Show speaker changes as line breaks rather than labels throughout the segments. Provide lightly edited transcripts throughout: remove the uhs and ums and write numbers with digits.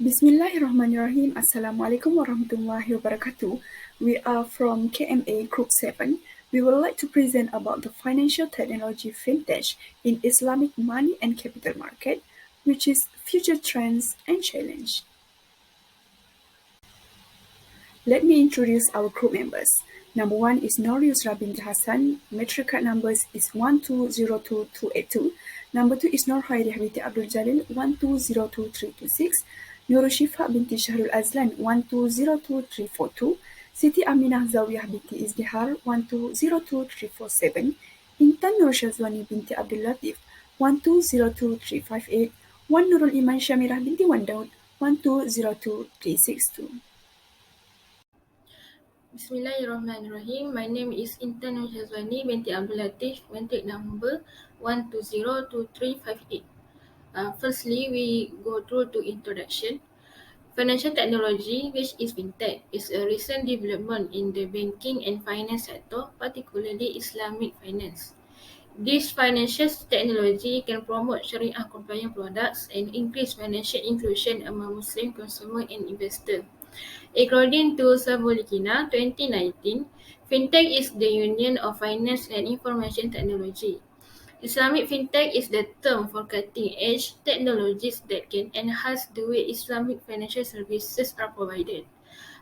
Bismillahirrahmanirrahim. Assalamualaikum warahmatullahi wabarakatuh. We are from KMA Group 7. We would like to present about the financial technology fintech in Islamic money and capital market, which is future trends and challenge. Let me introduce our group members. Number 1 is Nursyazwani binti HASSAN. Matric card numbers is 1202282. Number 2 is KHOIRIYAH binti ABDUL JALIL 1202326. Nursyazwani binti SHAHRUL AZLAN 1202342. SITI AMINAH ZAWIYAH binti IZDIHAR 1202347. Intan Nursyazwani binti ABDUL LATIFF 1202358. NURUL IMAN SYAMIRAH binti DAUD 1202362.
Bismillahirrahmanirrahim. My name is Intan Nursyazwani binti Abdul Latif, matric number 1202358. Firstly, we go through to introduction. Financial technology, which is fintech, is a recent development in the banking and finance sector, particularly Islamic finance. This financial technology can promote Sharia compliant products and increase financial inclusion among Muslim consumers and investors. According to Sabolikina 2019, fintech is the union of finance and information technology. Islamic fintech is the term for cutting-edge technologies that can enhance the way Islamic financial services are provided.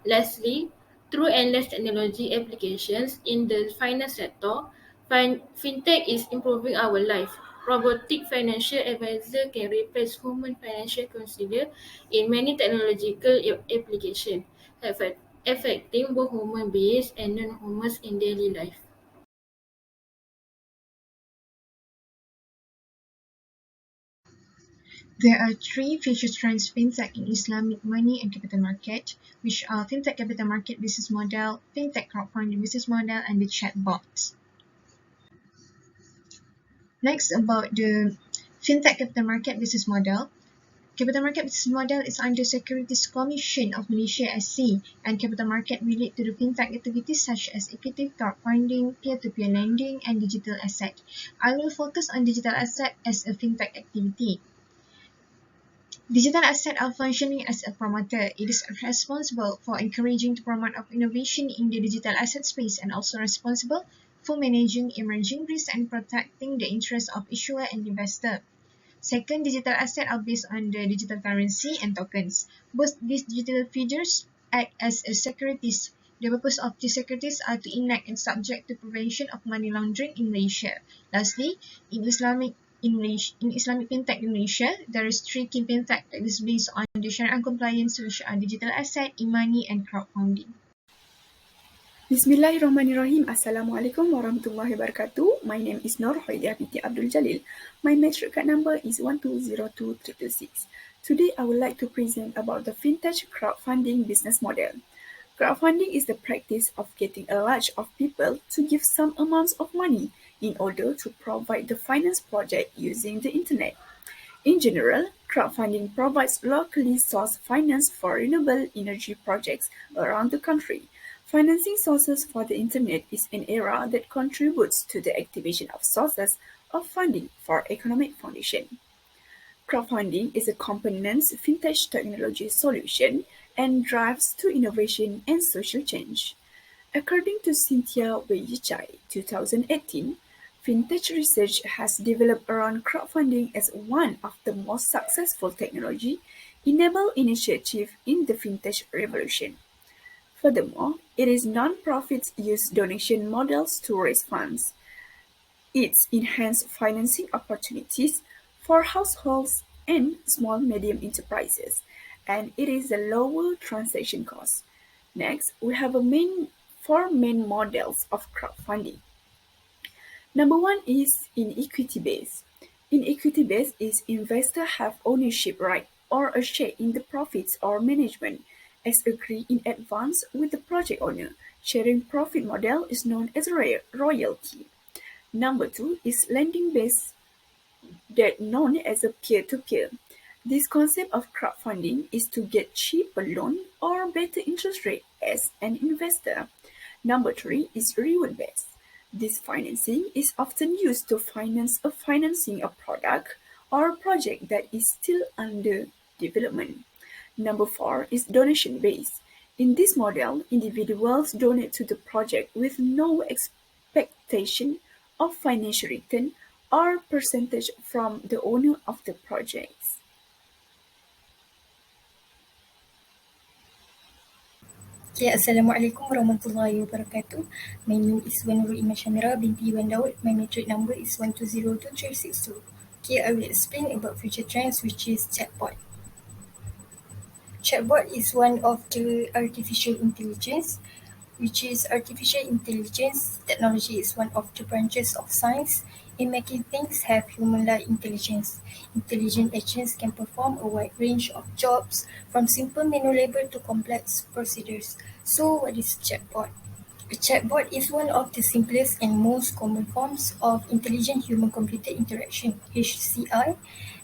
Lastly, through endless technology applications in the finance sector, fintech is improving our life. Robotic financial advisor can replace human financial counselor in many technological applications, affecting both human beings and non-humans in daily life.
There are three future trends fintech in Islamic money and capital market, which are fintech capital market business model, fintech crowdfunding business model, and the chatbots. Next, about the fintech capital market business model. Capital market business model is under Securities Commission of Malaysia (SC), and capital market relate to the fintech activities such as equity, crowdfunding, peer-to-peer lending, and digital asset. I will focus on digital asset as a fintech activity. Digital assets are functioning as a promoter. It is responsible for encouraging the promote of innovation in the digital asset space and also responsible for managing emerging risks and protecting the interests of issuer and investor. Second, digital assets are based on the digital currency and tokens. Both these digital figures act as a securities. The purpose of these securities are to enact and subject to prevention of money laundering in Malaysia. Lastly, in Islamic fintech in Malaysia, there is three key fintech that is based on the Sharia compliance, which are digital asset, e-money, and crowdfunding.
Bismillahirrahmanirrahim. Assalamualaikum warahmatullahi wabarakatuh. My name is KHOIRIYAH binti ABDUL Jalil. My matric card number is 1202326. Today, I would like to present about the fintech crowdfunding business model. Crowdfunding is the practice of getting a large of people to give some amounts of money in order to provide the finance project using the internet. In general, crowdfunding provides locally sourced finance for renewable energy projects around the country. Financing sources for the internet is an era that contributes to the activation of sources of funding for economic foundation. Crowdfunding is a component's fintech technology solution and drives to innovation and social change. According to Cynthia Weiyichai, 2018, fintech research has developed around crowdfunding as one of the most successful technology-enabled initiatives in the fintech revolution. Furthermore, it is non-profits use donation models to raise funds. It's enhanced financing opportunities for households and small-medium enterprises, and it is a lower transaction cost. Next, we have four main models of crowdfunding. Number 1 is in equity base. In equity base is investors have ownership right or a share in the profits or management as agreed in advance with the project owner. Sharing profit model is known as royalty. Number 2 is lending base, that known as a peer-to-peer. This concept of crowdfunding is to get cheaper loan or better interest rate as an investor. Number 3 is reward-based. This financing is often used to finance a product or a project that is still under development. Number 4 is donation-based. In this model, individuals donate to the project with no expectation of financial return or percentage from the owner of the projects.
Okay, Assalamualaikum warahmatullahi wabarakatuh. My name is Nurul SYAMIRAH binti DAUD. My matric number is 1202362. Okay, I will explain about future trends, which is chatbot. Chatbot is one of the artificial intelligence, artificial intelligence technology is one of the branches of science in making things have human-like intelligence. Intelligent agents can perform a wide range of jobs, from simple manual labor to complex procedures. So, what is chatbot? A chatbot is one of the simplest and most common forms of intelligent human-computer interaction (HCI)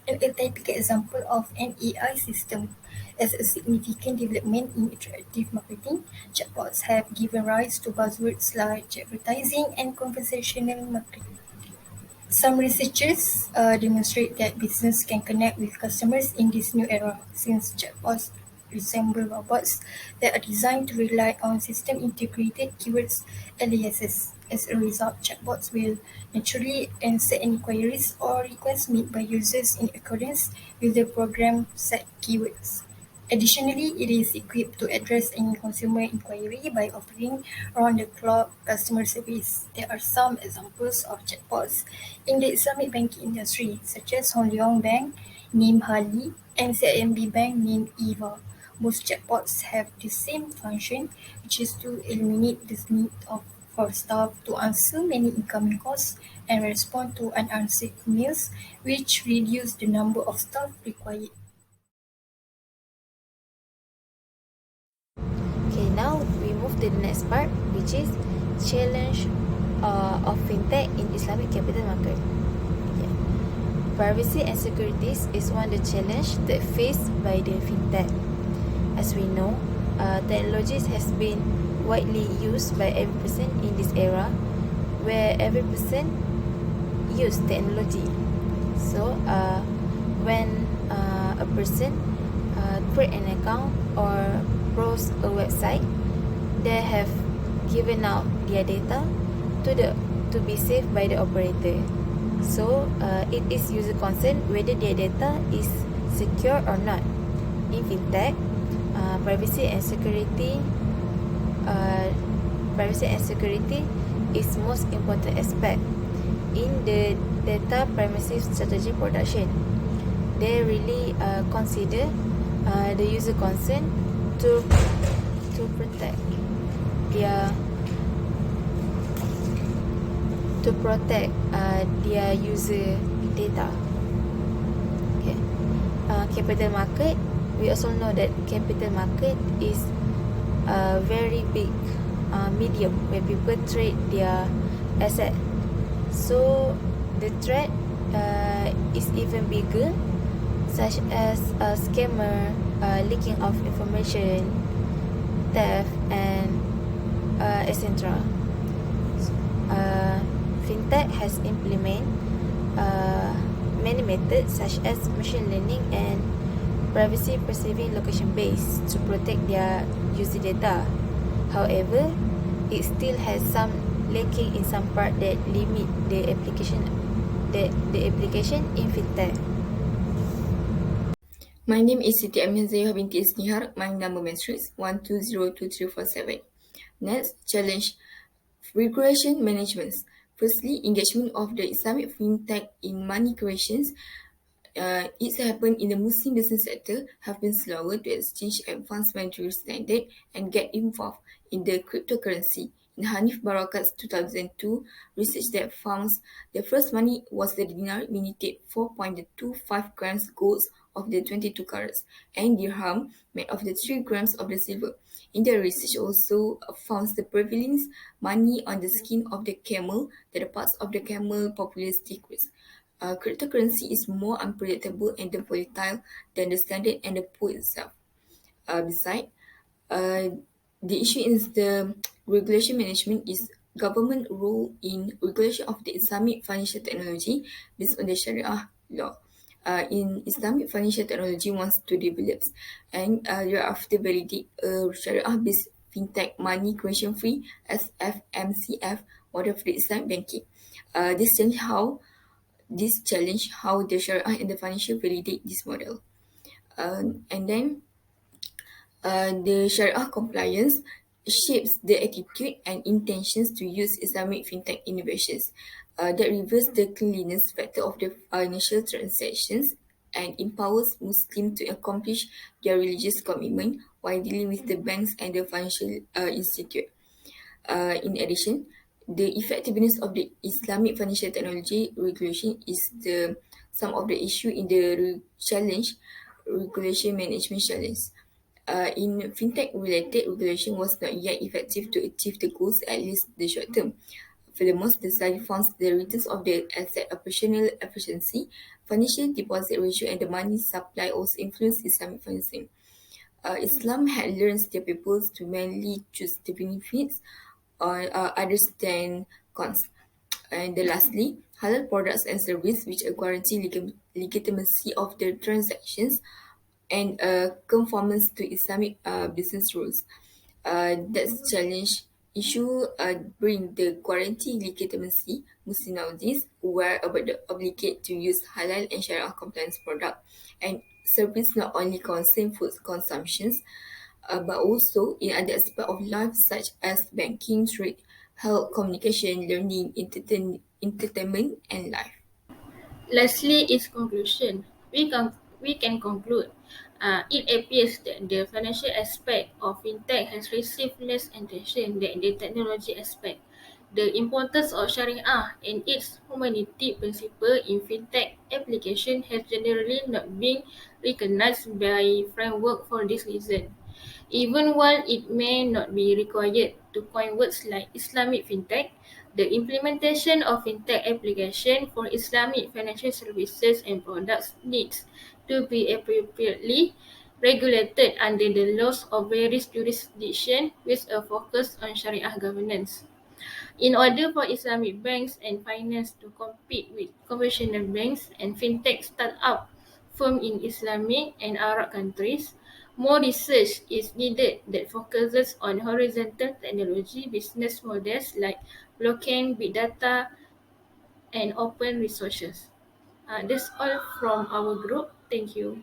and a typical example of an AI system. As a significant development in interactive marketing, chatbots have given rise to buzzwords like advertising and conversational marketing. Some researchers demonstrate that business can connect with customers in this new era, since chatbots resemble robots that are designed to rely on system-integrated keywords aliases. As a result, chatbots will naturally answer inquiries or requests made by users in accordance with the program set keywords. Additionally, it is equipped to address any consumer inquiry by offering round-the-clock customer service. There are some examples of chatbots in the Islamic banking industry, such as Hong Leong Bank, named Hali, and CIMB Bank, named EVA. Most chatbots have the same function, which is to eliminate the need for staff to answer many incoming calls and respond to unanswered emails, which reduce the number of staff required.
Okay, now we move to the next part, which is challenge of fintech in Islamic capital market. Okay. Privacy and securities is one of the challenges that faced by the fintech. As we know, technologies has been widely used by every person in this era, where every person use technology. So, when a person create an account or browse a website, they have given out their data to be saved by the operator. So it is user consent whether their data is secure or not. In fintech, privacy and security is most important aspect in the data privacy strategy production. They really consider the user consent to protect their user data. Okay. Capital market. We also know that capital market is a very big medium where people trade their asset. So the threat is even bigger, such as a scammer, leaking of information, theft, and etc. Fintech has implemented many methods such as machine learning and privacy perceiving location based to protect their user data. However, it still has some lacking in some part that limit the application in fintech.
My name is Siti binti IZDIHAR. My number matrix 1202347. Next, challenge regulation management. Firstly, engagement of the Islamic fintech in money creations. It's happened in the Muslim business sector have been slower to exchange advanced monetary standard and get involved in the cryptocurrency. In Hanif Barakat's 2002 research that found the first money was the dinar, minted 4.25 grams gold of the 22 carats, and dirham made of the 3 grams of the silver. In the research also found the prevalence money on the skin of the camel, that the parts of the camel populace decrease. Cryptocurrency is more unpredictable and volatile than the standard and the pool itself. Besides, the issue is the regulation management is government role in regulation of the Islamic financial technology based on the Sharia law. in Islamic financial technology wants to develop and thereafter validate a Sharia-based fintech money creation free SFMCF model for the Islamic banking. This challenge how the Sharia and the financial validate this model. And then the Sharia compliance shapes the attitude and intentions to use Islamic fintech innovations that reverse the cleanliness factor of the initial transactions and empowers Muslims to accomplish their religious commitment while dealing with the banks and the financial institute. In addition, the effectiveness of the Islamic financial technology regulation is some of the issue in the regulation management challenge. In fintech-related regulation was not yet effective to achieve the goals, at least the short term. Furthermore, the study found the returns of the asset operational efficiency, financial deposit ratio, and the money supply also influence Islamic financing. Islam had learned their people to mainly choose the benefits or understand cons. And lastly, halal products and services which guarantee legitimacy of the transactions and conformance to Islamic business rules. That's challenge issue bring the guarantee legitimacy. Muslim nowadays were obligate to use halal and Sharia compliance product and service not only concern food consumptions but also in other aspects of life such as banking, trade, health, communication, learning, entertainment and life.
Lastly, its conclusion. We can conclude it appears that the financial aspect of fintech has received less attention than the technology aspect. The importance of Shariah and its humanity principle in fintech application has generally not been recognized by framework for this reason. Even while it may not be required to coin words like Islamic fintech, the implementation of fintech application for Islamic financial services and products needs to be appropriately regulated under the laws of various jurisdictions with a focus on Sharia governance. In order for Islamic banks and finance to compete with conventional banks and fintech startup firms in Islamic and Arab countries, more research is needed that focuses on horizontal technology business models like blockchain, big data, and open resources. That's all from our group. Thank you.